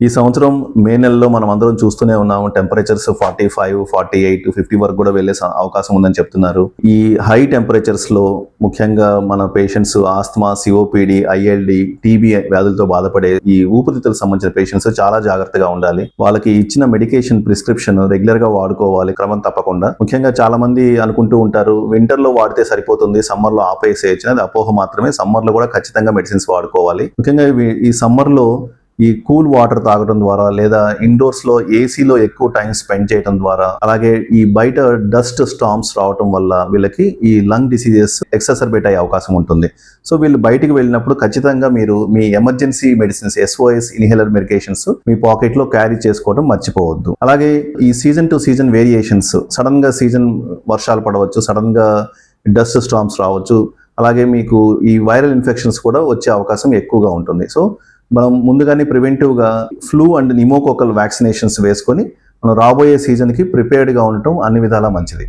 ఈ సంవత్సరం మే నెలలో మనం అందరం చూస్తూనే ఉన్నాము. టెంపరేచర్స్ 45, 48, 50 వరకు కూడా వెళ్లే అవకాశం ఉందని చెప్తున్నారు. ఈ హై టెంపరేచర్స్ లో ముఖ్యంగా మన patients asthma, COPD, ILD, TB వ్యాధులతో బాధపడే ఈ ఊపిరితిత్తులకు సంబంధించిన పేషెంట్స్ చాలా జాగ్రత్తగా ఉండాలి. వాళ్ళకి ఇచ్చిన మెడికేషన్ ప్రిస్క్రిప్షన్ రెగ్యులర్ గా వాడుకోవాలి క్రమం తప్పకుండా. ముఖ్యంగా చాలా మంది అనుకుంటూ ఉంటారు వింటర్ లో వాడితే సరిపోతుంది, సమ్మర్ లో ఆపేసేయచ్చు. అది అపోహ మాత్రమే. సమ్మర్ లో కూడా ఖచ్చితంగా మెడిసిన్స్ వాడుకోవాలి. ముఖ్యంగా ఈ సమ్మర్ లో ఈ కూల్ వాటర్ తాగడం ద్వారా లేదా ఇండోర్స్ లో ఏసీలో ఎక్కువ టైం స్పెండ్ చేయడం ద్వారా, అలాగే ఈ బయట డస్ట్ స్టార్మ్స్ రావడం వల్ల వీళ్ళకి ఈ లంగ్ డిసీజెస్ ఎక్సర్బేట్ అయ్యే అవకాశం ఉంటుంది. సో వీళ్ళు బయటికి వెళ్ళినప్పుడు ఖచ్చితంగా మీరు మీ emergency medicines, SOS inhaler medications మీ పాకెట్ లో క్యారీ చేసుకోవడం మర్చిపోవద్దు. అలాగే ఈ season to season variations, sudden గా సీజన్ వర్షాలు పడవచ్చు, సడన్ గా డస్ట్ స్టార్మ్స్ రావచ్చు, అలాగే మీకు ఈ వైరల్ ఇన్ఫెక్షన్స్ కూడా వచ్చే అవకాశం ఎక్కువగా ఉంటుంది. సో మనం ముందుగానే ప్రివెంటివ్గా ఫ్లూ అండ్ నిమోకోకల్ వ్యాక్సినేషన్స్ వేసుకొని మనం రాబోయే సీజన్కి ప్రిపేర్డ్గా ఉండటం అన్ని విధాలా మంచిది.